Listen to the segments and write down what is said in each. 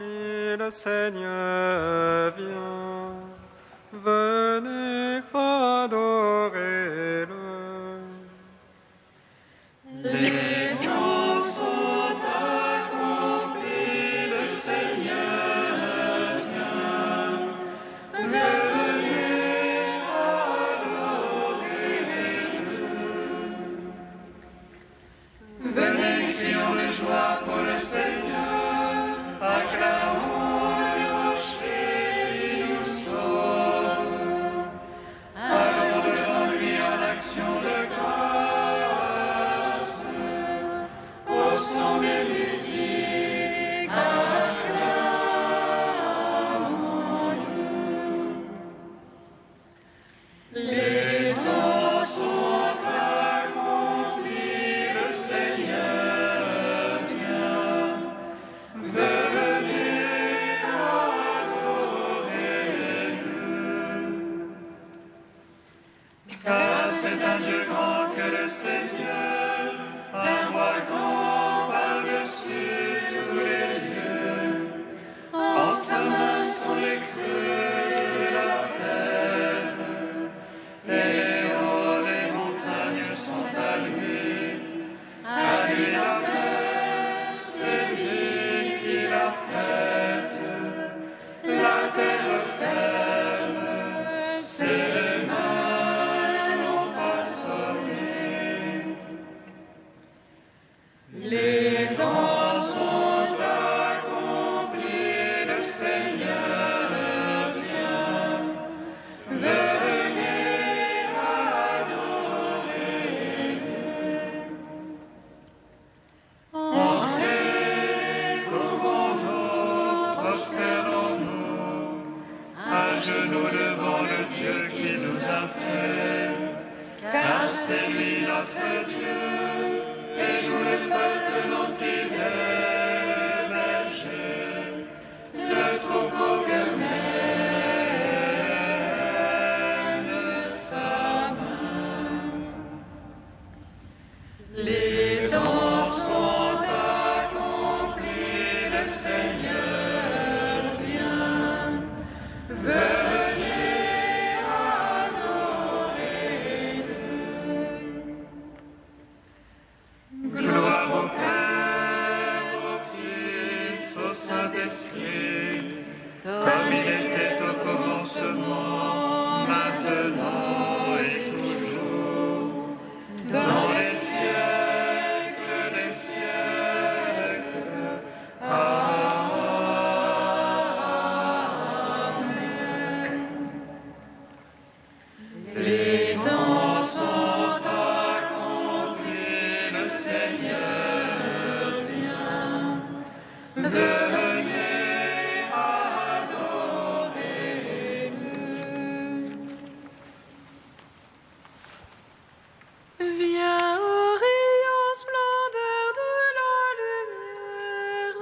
accompli, le Seigneur vient. Venez adorer-le. Les temps sont accomplis, le Seigneur vient. Venez adorer-le. Venez, crions de joie pour le Seigneur, acclamons le rocher qui nous sauve. Allons devant lui en action de grâce, au son des musiques, acclamons-nous. Les temps sont accomplis, le Seigneur vient. Venez adorer-le. Car c'est un Dieu grand que le Seigneur, un roi grand par-dessus tous les dieux. En sa main sont les creux de la terre, et les hauts des montagnes sont à lui. À lui la mer, c'est lui qui l'a faite. La terre ferme, ses mains l'ont façonnée. Les temps sont accomplis, le Seigneur vient. Venez adorer-le. Entrez, courbons-nous, prosternons-nous, à genoux devant le Dieu qui nous a fait. Car c'est lui notre Dieu, et nous le peuple dont il est le berger, le troupeau que mène sa main. Les temps sont accomplis, le Seigneur vient. Venez adorer-le. Gloire au Père, au Fils, au Saint-Esprit, comme il était au commencement, maintenant et toujours, dans les siècles des siècles. Amen. Les temps sont accomplis, le Seigneur vient. Venez adorer-le. Viens, ô rayon splendeur de la lumière,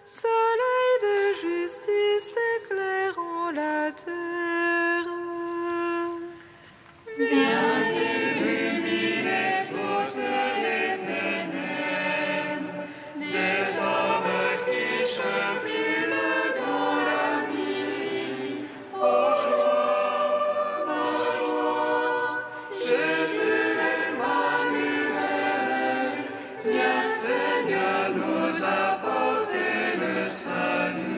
soleil de justice éclairant la terre. Viens illuminer toutes les ténèbres des hommes qui chemulent dans la nuit. Ô joie, Jésus Emmanuel, viens Seigneur nous apporter le salut.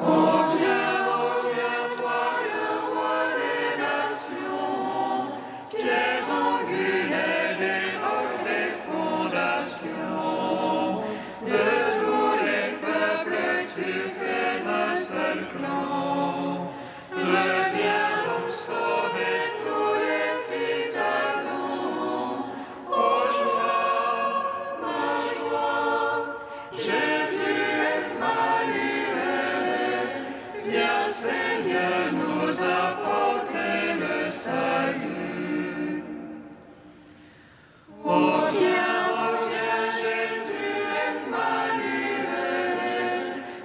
Oh viens, toi le roi des nations, pierre angulaire et roc des fondations. De tous les peuples tu fais un seul clan. Reviens donc sauver tous les fils d'Adam. Oh joie, Jésus Emmanuel, viens Seigneur nous apporter le salut. Oh viens Jésus Emmanuel,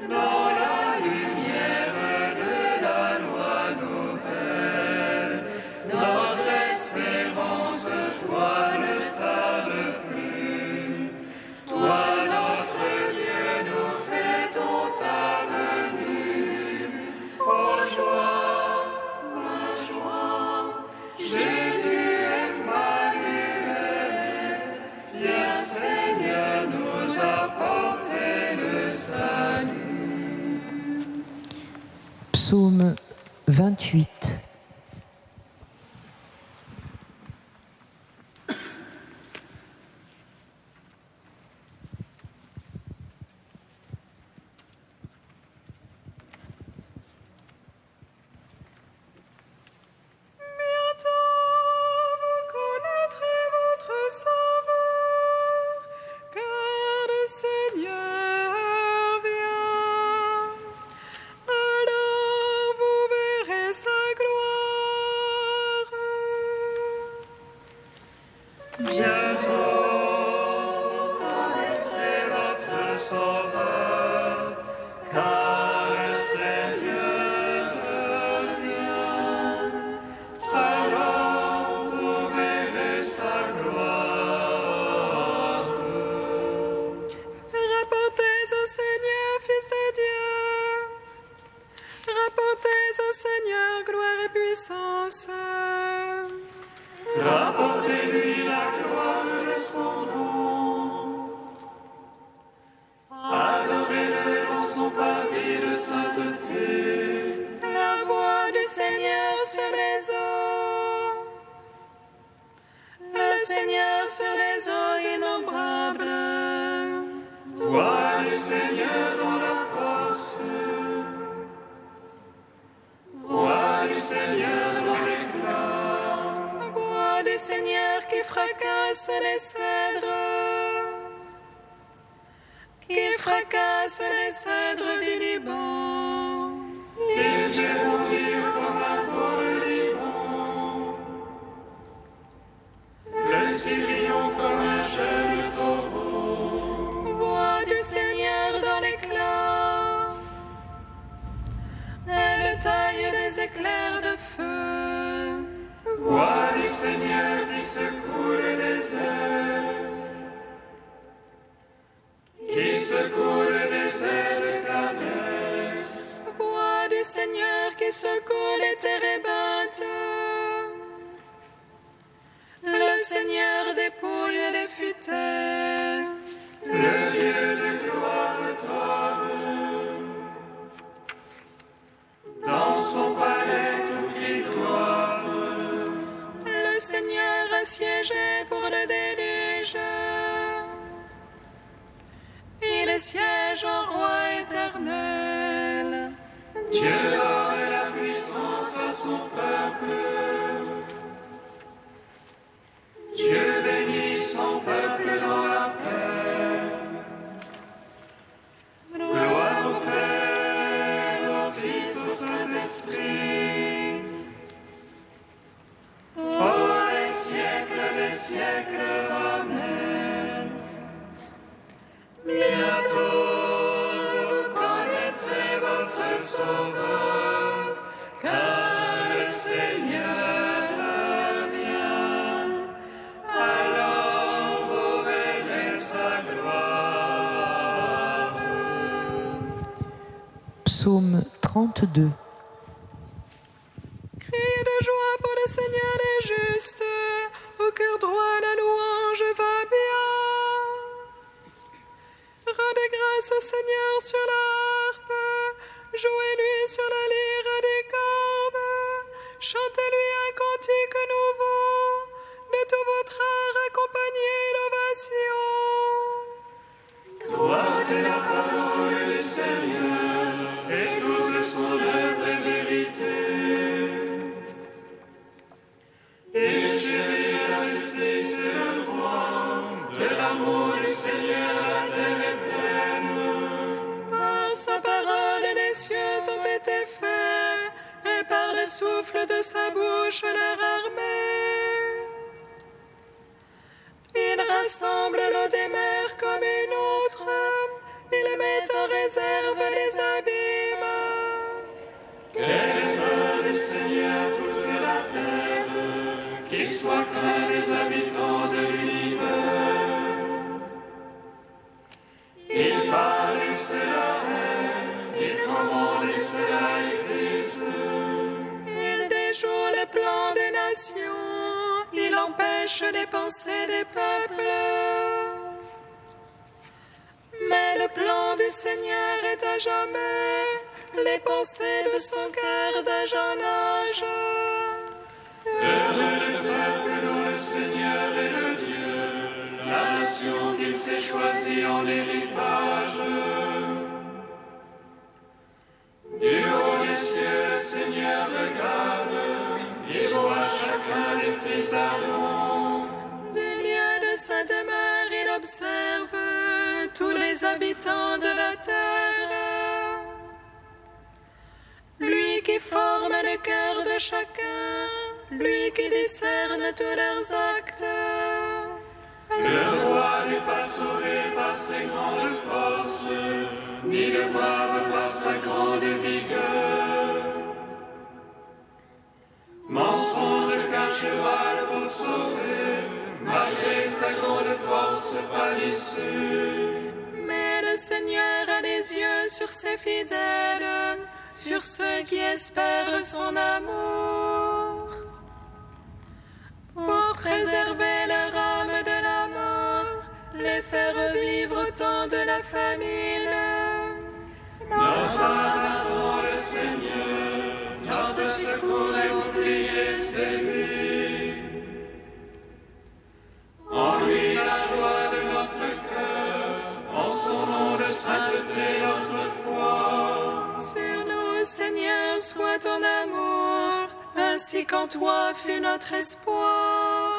dans la lumière de la loi nouvelle. Notre espérance, toi ne tarde plus. Toi notre Dieu, Psaume 28. Seigneur, gloire et puissance. Rapportez-lui la gloire de son nom. Adorez-le dans son parvis de sainteté. La voix du Seigneur sur les eaux. Le Seigneur sur les eaux innombrables. Voix du Seigneur dans la force. Voix du Seigneur dans l'éclat. Voix du Seigneur qui fracasse les cèdres. Qui fracasse les cèdres du Liban. Il vient bondir comme un veau de Liban. Le sirion comme un jeune taureau. Voix du Seigneur dans l'éclat. Elle taille des éclairs de feu. Voix du Seigneur qui secoue le désert. Qui secoue le désert de Kadès. Voix du Seigneur qui secoue les térébintes. Le Seigneur dépouille les futaies. Le Dieu de gloire tombe. Dans son palais tout crie gloire. Le Seigneur a siégé pour le déluge. Il siège en roi éternel. Dieu donne la puissance à son peuple. Dieu bénit son peuple dans la paix. Gloire au Père, au Fils, au Saint-Esprit. Pour les siècles des siècles, Amen. Bientôt vous connaîtrez votre Sauveur, car le Seigneur vient. Alors vous verrez sa gloire. Psaume 32. Crie de joie pour le Seigneur est juste. Au cœur droit la louange va bien. Rendez grâce au Seigneur sur la harpe. Jouez-lui sur la lyre à des cordes. Chantez-lui un cantique nouveau. De tout votre art accompagnez l'ovation. Droite est la parole du Seigneur, et toute son œuvre est vérité. Il chérit la justice et le droit, de l'amour du Seigneur la terre est pleine. Par sa parole les cieux ont été faits, et par le souffle de sa bouche leur armée. Il rassemble l'eau des mers comme une autre, il met en réserve les abîmes. Qu'elle ait peur du Seigneur toute la terre, qu'il soit craint des habitants de l'univers. Il parle et cela est, il commande et cela existe. Il déjoue le plan des nations, il empêche les pensées des peuples. Mais le plan du Seigneur est à jamais, les pensées de son cœur d'âge en âge. Heureux le peuple dont le Seigneur est le Dieu, la nation qu'il s'est choisie en héritage. Du haut des cieux, le Seigneur regarde, il voit chacun des fils d'Aaron. Du lieu de sa demeure, il observe tous les habitants de la terre. Lui qui forme le cœur de chacun, lui qui discerne tous leurs actes. Le roi n'est pas sauvé par ses grandes forces, ni le brave par sa grande vigueur. Mensonge qu'un cheval pour sauver, malgré sa grande force pas d'issue. Mais le Seigneur a les yeux sur ses fidèles, sur ceux qui espèrent son amour, pour préserver leur âme de la mort, les faire revivre au temps de la famine. Notre âme attend le Seigneur, notre secours et bouclier, c'est lui. En lui la joie de notre cœur, en son nom de sainteté notre foi. Sur nous, Seigneur, soit ton amour, ainsi qu'en toi fut notre espoir.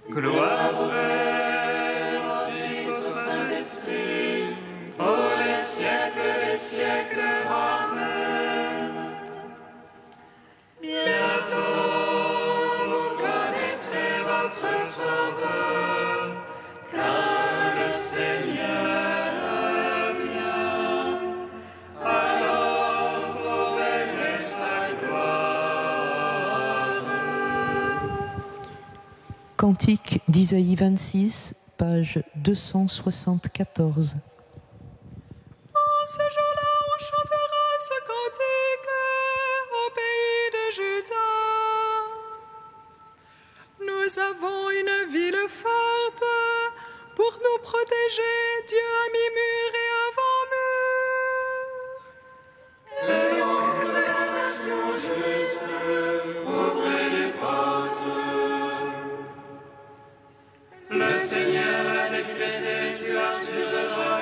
Gloire au Père, au Fils, au Saint-Esprit, pour les siècles, Amen. Bientôt vous connaîtrez votre Sauveur, car le Seigneur vient. Alors vous verrez sa gloire. Cantique d'Isaïe 26, page 274. En ce jour-là, on chantera ce cantique au pays de Juda. Nous avons une ville forte pour nous protéger. Dieu a mis mur et avant-mur. Le nom de la nation juste, ouvrez les portes. Le Seigneur a décrété, tu assureras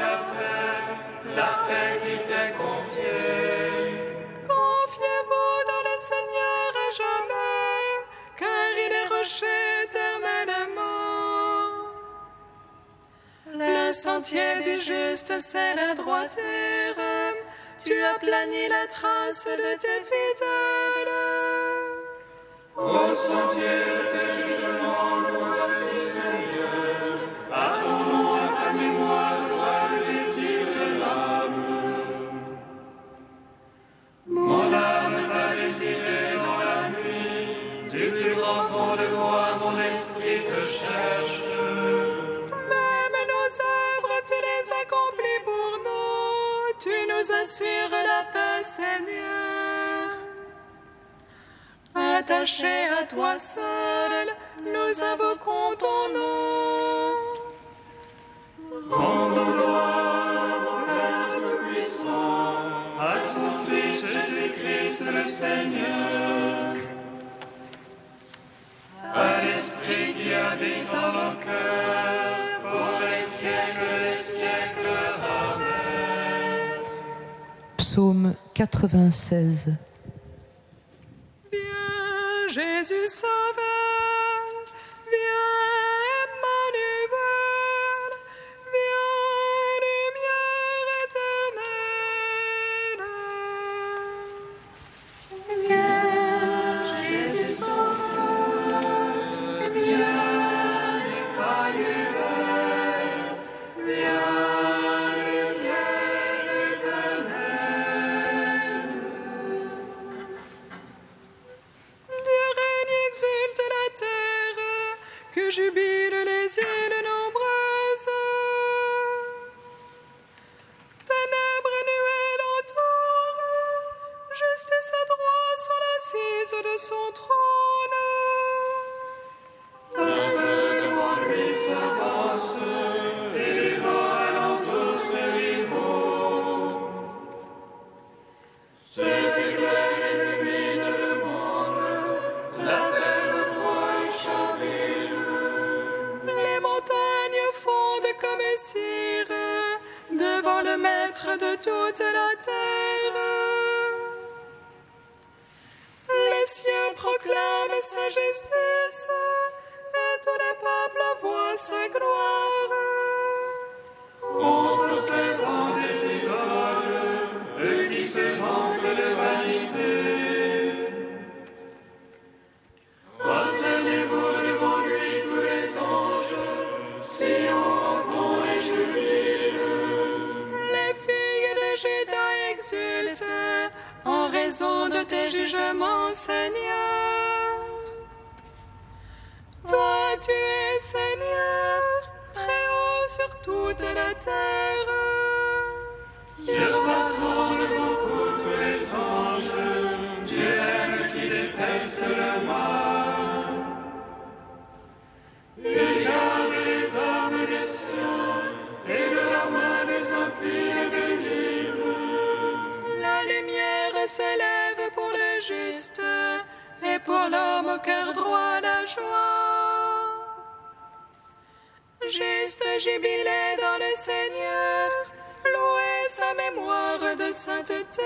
la paix qui t'est confiée. Confiez-vous dans le Seigneur à jamais, car il est rocher éternellement. Le sentier du juste, c'est la droiture. Tu aplanis la trace de tes fidèles. Au sentier de tes jugements, voici, Seigneur, à ton nom, à ta mémoire, gloire le désir de l'âme. Mon âme t'a désiré dans la nuit, du plus profond de moi, mon esprit te cherche. Même nos œuvres, tu les accomplis pour nous. Tu nous assures la paix, Seigneur. Attachés à toi seul, nous invoquons ton nom. Rendons gloire au Père Tout-Puissant, à son Fils Jésus-Christ le Seigneur, à l'Esprit qui habite en nos cœurs, pour les siècles, Amen. Psaume 96. Viens, Jésus Sauveur, viens, Emmanuel, viens, lumière éternelle. Viens, Jésus Sauveur, viens, Emmanuel, viens, lumière éternelle. Dieu règne, exulte maître de toute la terre. Les cieux proclament sa justice, et tous les peuples voient sa gloire. Contre ces grands des idoles, eux qui se vantent de vanité. Prosternez-vous devant lui tous les anges, Sion entend et jubile. Les filles de Juda exultent en raison de tes jugements, Seigneur. Toi, tu es Seigneur, très haut sur toute la terre. Surpassant de beaucoup tous les anges, Dieu aime qui déteste le mal. Il garde les âmes des siens et de la main des impies les délivre. La lumière se lève pour le juste, et pour l'homme au cœur droit la joie. Juste jubilé dans le Seigneur, louez sa mémoire de sainteté.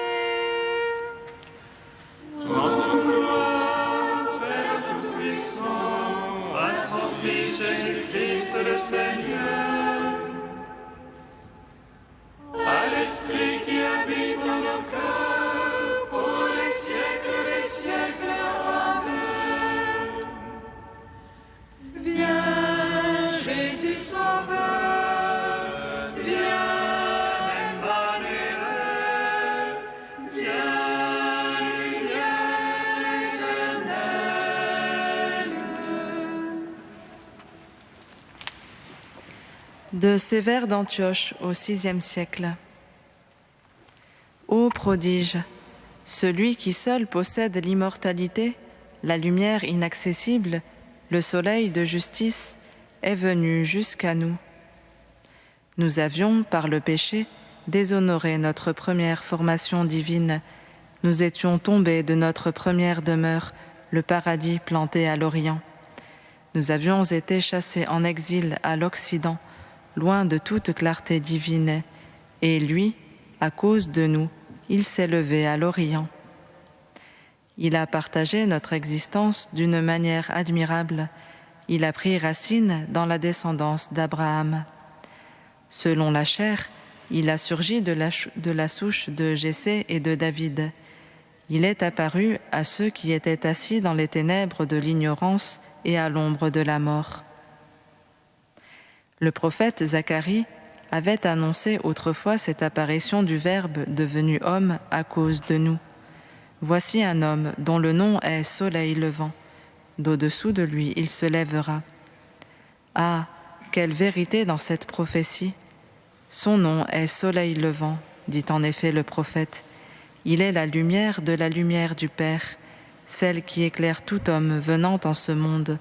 Rendons gloire, Père Tout-Puissant, à son Fils Jésus-Christ le Seigneur, à l'Esprit qui habite en nos cœurs, pour les siècles des siècles. Amen. Viens, Jésus Sauveur, viens, Emmanuel, viens, lumière éternelle. De Sévère d'Antioche au VIe siècle. Ô prodige, celui qui seul possède l'immortalité, la lumière inaccessible, le soleil de justice, est venu jusqu'à nous. Nous avions, par le péché, déshonoré notre première formation divine. Nous étions tombés de notre première demeure, le paradis planté à l'Orient. Nous avions été chassés en exil à l'Occident, loin de toute clarté divine, et lui, à cause de nous, il s'est levé à l'Orient. Il a partagé notre existence d'une manière admirable. Il a pris racine dans la descendance d'Abraham. Selon la chair, il a surgi de la souche de Jessé et de David. Il est apparu à ceux qui étaient assis dans les ténèbres de l'ignorance et à l'ombre de la mort. Le prophète Zacharie avait annoncé autrefois cette apparition du Verbe devenu homme à cause de nous. Voici un homme dont le nom est Soleil levant. D'au-dessous de lui, il se lèvera. Ah, quelle vérité dans cette prophétie! Son nom est Soleil levant, dit en effet le prophète. Il est la lumière de la lumière du Père, celle qui éclaire tout homme venant en ce monde.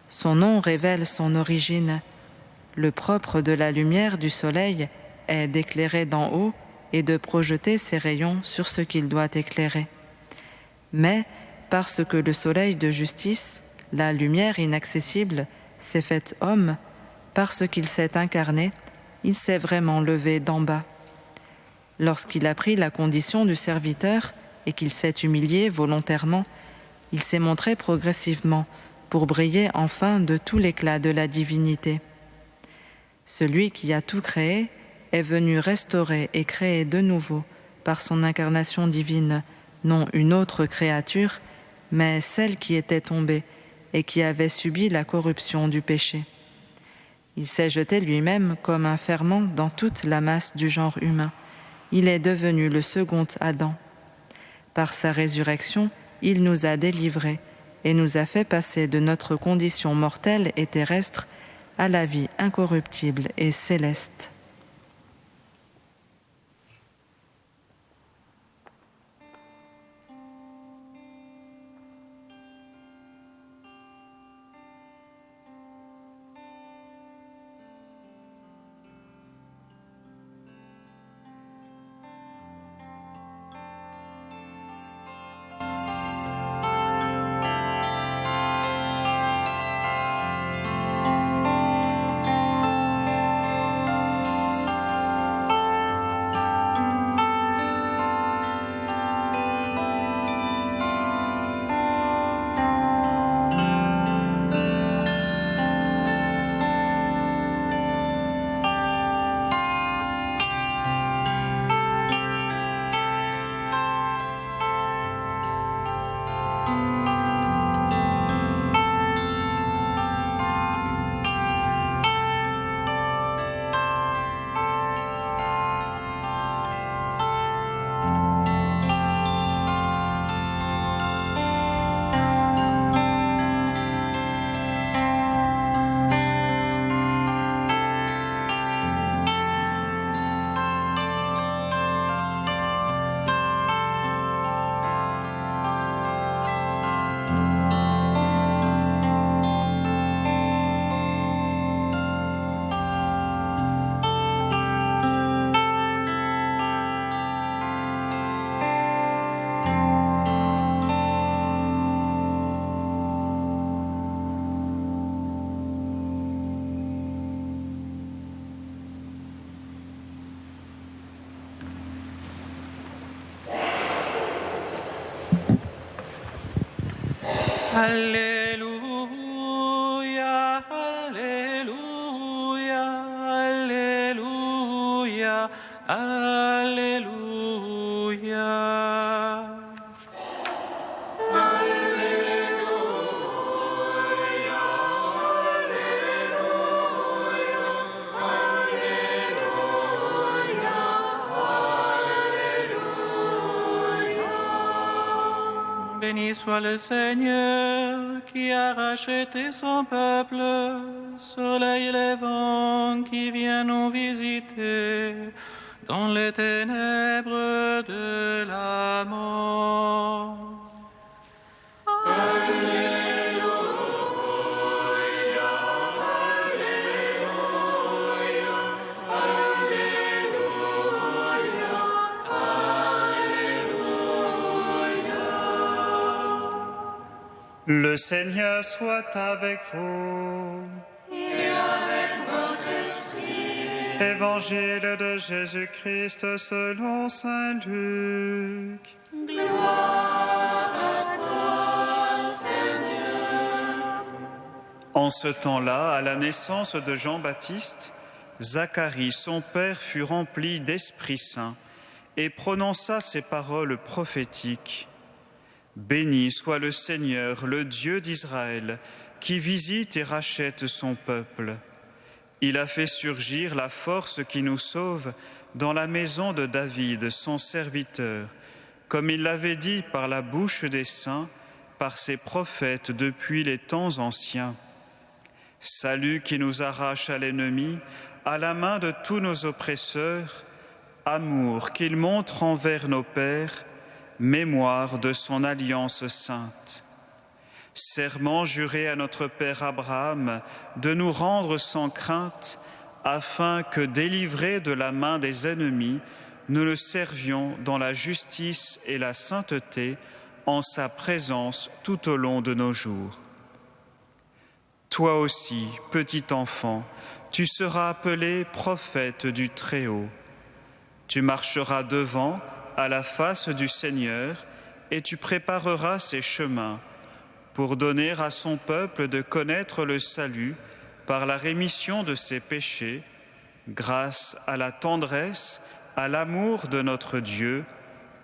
Son nom révèle son origine. Le propre de la lumière du soleil est d'éclairer d'en haut et de projeter ses rayons sur ce qu'il doit éclairer. Mais, parce que le soleil de justice, la lumière inaccessible, s'est fait homme, parce qu'il s'est incarné, il s'est vraiment levé d'en bas. Lorsqu'il a pris la condition du serviteur et qu'il s'est humilié volontairement, il s'est montré progressivement pour briller enfin de tout l'éclat de la divinité. Celui qui a tout créé est venu restaurer et créer de nouveau, par son incarnation divine, non une autre créature, mais celle qui était tombée et qui avait subi la corruption du péché. Il s'est jeté lui-même comme un ferment dans toute la masse du genre humain. Il est devenu le second Adam. Par sa résurrection, il nous a délivrés et nous a fait passer de notre condition mortelle et terrestre à la vie incorruptible et céleste. Alléluia, Alléluia, Alléluia, Alléluia. Béni soit le Seigneur qui a racheté son peuple, soleil levant qui vient nous visiter dans les ténèbres de la mort. Le Seigneur soit avec vous. Et avec votre esprit. Évangile de Jésus-Christ selon saint Luc. Gloire à toi, Seigneur. En ce temps-là, à la naissance de Jean-Baptiste, Zacharie, son père, fut rempli d'Esprit Saint et prononça ces paroles prophétiques. Béni soit le Seigneur, le Dieu d'Israël, qui visite et rachète son peuple. Il a fait surgir la force qui nous sauve dans la maison de David, son serviteur, comme il l'avait dit par la bouche des saints, par ses prophètes depuis les temps anciens. Salut qui nous arrache à l'ennemi, à la main de tous nos oppresseurs, amour qu'il montre envers nos pères, mémoire de son alliance sainte. Serment juré à notre Père Abraham de nous rendre sans crainte, afin que, délivrés de la main des ennemis, nous le servions dans la justice et la sainteté, en sa présence tout au long de nos jours. Toi aussi, petit enfant, tu seras appelé prophète du Très-Haut. Tu marcheras devant, à la face du Seigneur, et tu prépareras ses chemins pour donner à son peuple de connaître le salut par la rémission de ses péchés, grâce à la tendresse, à l'amour de notre Dieu,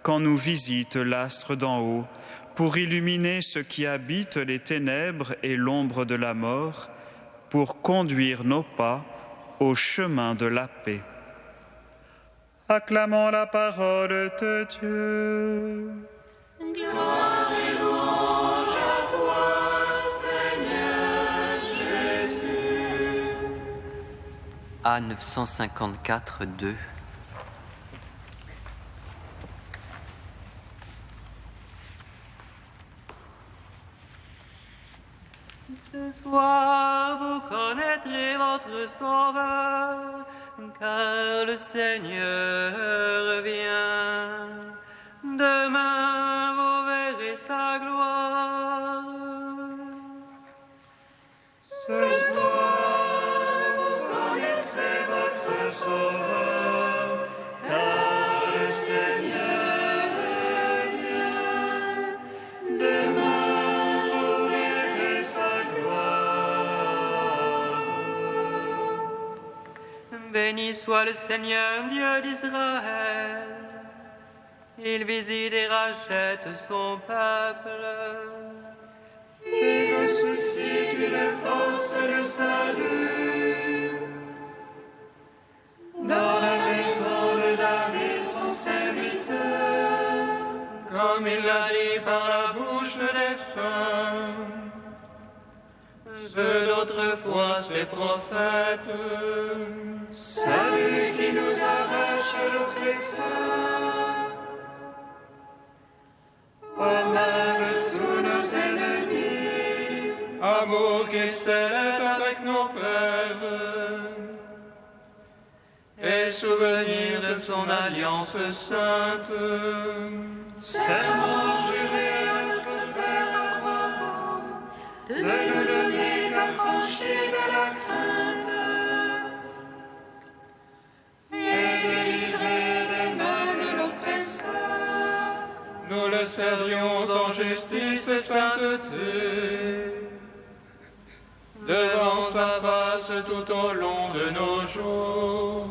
quand nous visite l'astre d'en haut, pour illuminer ceux qui habitent les ténèbres et l'ombre de la mort, pour conduire nos pas au chemin de la paix. Acclamons la parole de Dieu. Gloire et louange à toi, Seigneur Jésus. A 954-2. Ce soir, vous connaîtrez votre Sauveur, car le Seigneur vient. Demain, vous verrez sa gloire. Ce soir, vous connaîtrez votre Sauveur, car le Seigneur vient. Demain, vous verrez sa gloire. Béni soit le Seigneur, Dieu d'Israël. Il visite et rachète son peuple. Il ressuscite une force de salut. Dans la maison de David, son serviteur, Comme il l'a dit par la bouche des saints, ceux d'autrefois, ses prophètes. salut qui nous arrache à l'oppresseur, aux mains de tous nos ennemis. Amour qu'il célèbre avec nos pères, et souvenir de son alliance sainte. Serment juré à notre Père Abraham, de nous donner l'affranchie de la crainte, et délivrer des mains de l'oppresseur. Nous le le servions en justice et sainteté, devant sa face tout au long de nos jours.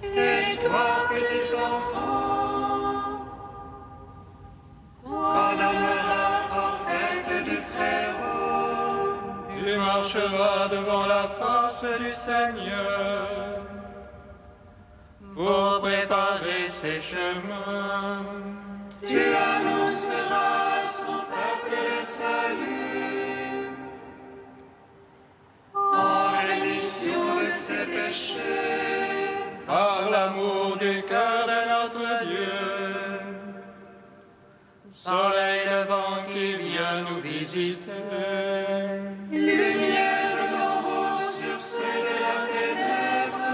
Et toi, petit enfant, qu'on nommera prophète du Très-Haut, tu marcheras devant la face du Seigneur pour préparer ses chemins. tu annonceras à son peuple le salut, en rémission de ses péchés, Par l'amour du cœur de notre Dieu, soleil levant qui vient nous visiter, lumière d'en haut sur ceux de la ténèbre,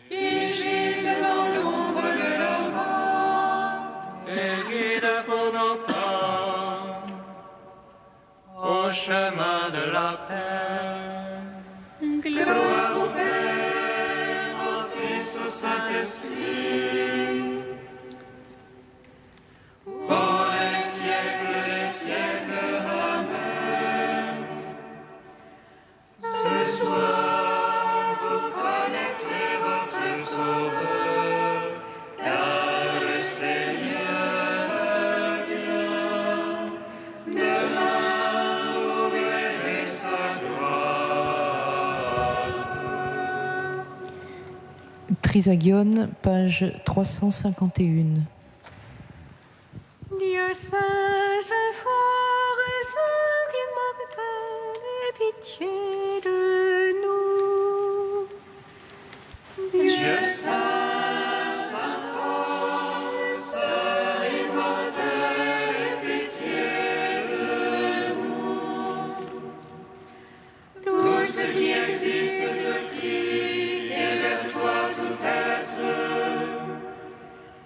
qui gisent dans l'ombre de la mort, et guide pour nos pas au chemin de la paix. gloire au Père, au Fils, au Saint-Esprit, pour les siècles des siècles. Amen. Ce soir, vous connaîtrez votre Sauveur, car le Seigneur vient. Demain, vous verrez sa gloire. Trisagion, page 351. Dieu saint, saint fort et saint immortel, aie pitié de nous. Dieu saint, saint fort, saint immortel, aie pitié de nous. Tout ce qui existe te crie, et vers toi tout être,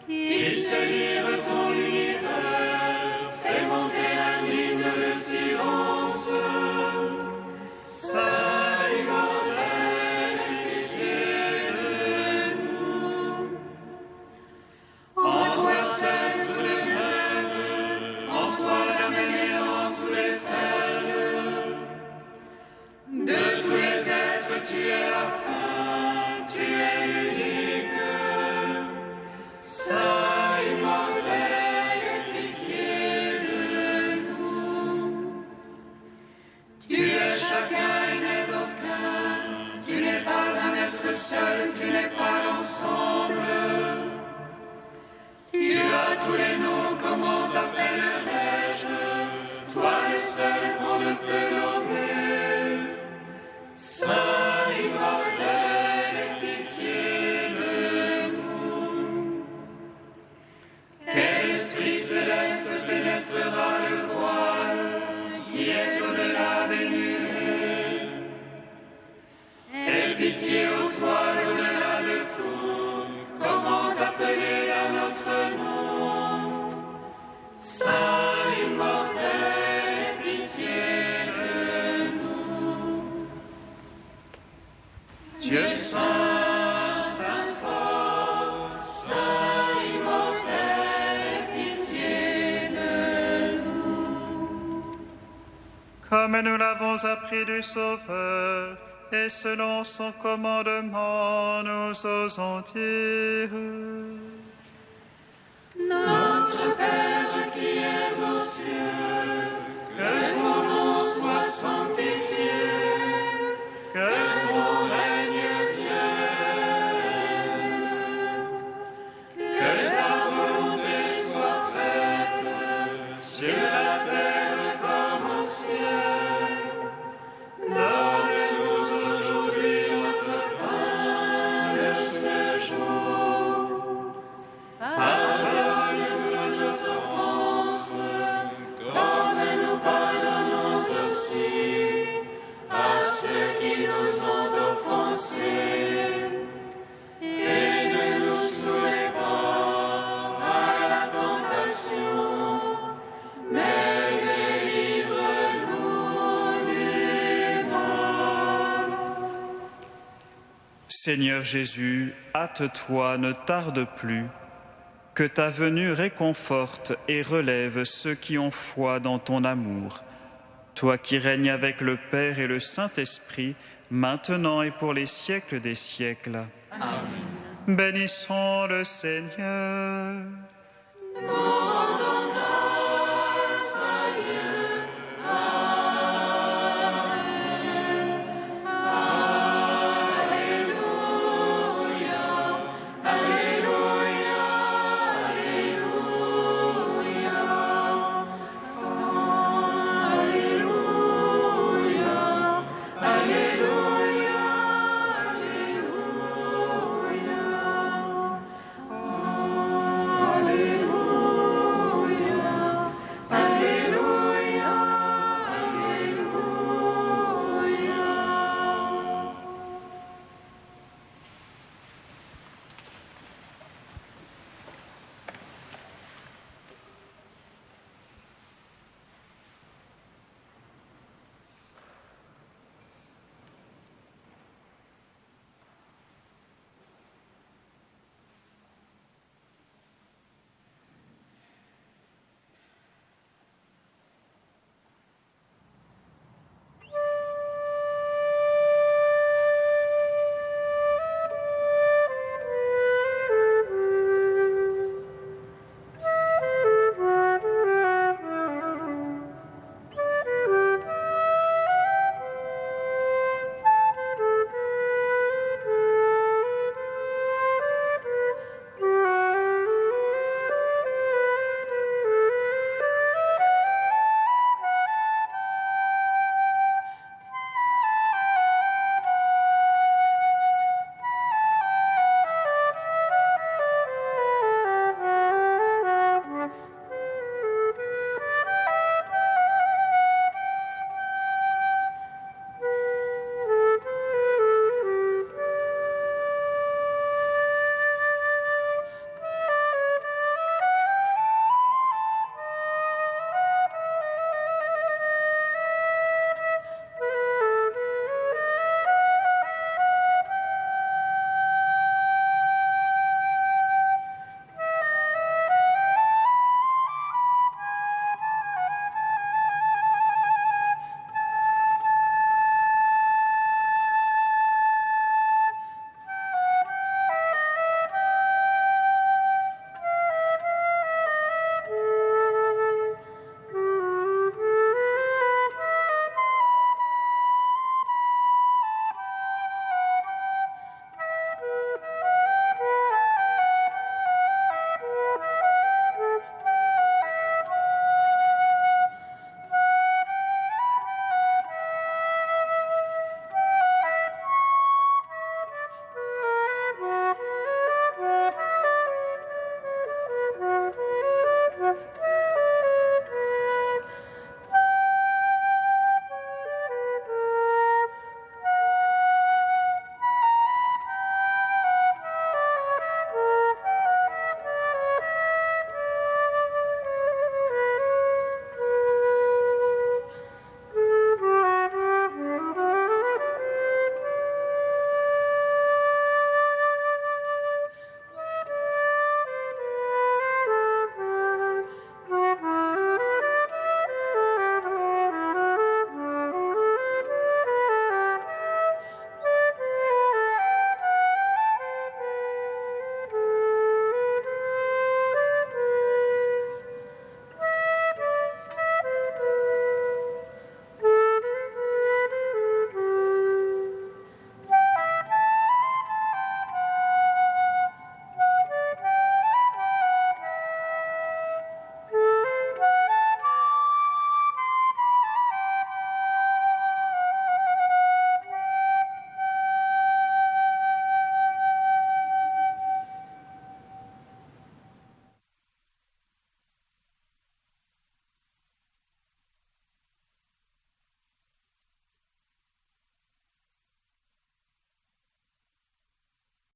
qui se livre ton univers, fais monter un hymne de silence. Saint immortel, aie pitié de nous. En toi seul tout demeure, en toi l'âme et l'élan tout déferle. De tous les êtres tu es la fin, tu es l'unique. Saint immortel, aie pitié de nous. Tu es chacun et n'es aucun, tu n'es pas un être seul, tu n'es pas l'ensemble. Tu as tous les noms, comment t'appellerais-je, toi le seul qu'on ne peut nommer. Saint immortel, aie pitié de nous. Quel esprit céleste pénétrera le voile qui est au-delà des nuées? Aie pitié aux toiles au-delà de tout, comment t'appeler à notre nom? Saint immortel, aie pitié de nous. Dieu saint, saint fort, saint immortel, aie pitié de nous. Comme nous l'avons appris du Sauveur, et selon son commandement, nous osons dire: Notre Père qui es aux cieux, que ton nom soit sanctifié, que ton règne vienne, que ta volonté soit faite sur la terre comme au ciel. Donne-nous aujourd'hui notre pain de ce jour. Pardonne-nous nos offenses, comme nous pardonnons aussi à ceux qui nous ont offensés. Et ne nous soumets pas à la tentation, mais délivre-nous du mal. Seigneur Jésus, hâte-toi, ne tarde plus. Que ta venue réconforte et relève ceux qui ont foi dans ton amour. Toi qui règnes avec le Père et le Saint-Esprit, maintenant et pour les siècles des siècles. Amen. Bénissons le Seigneur. Mon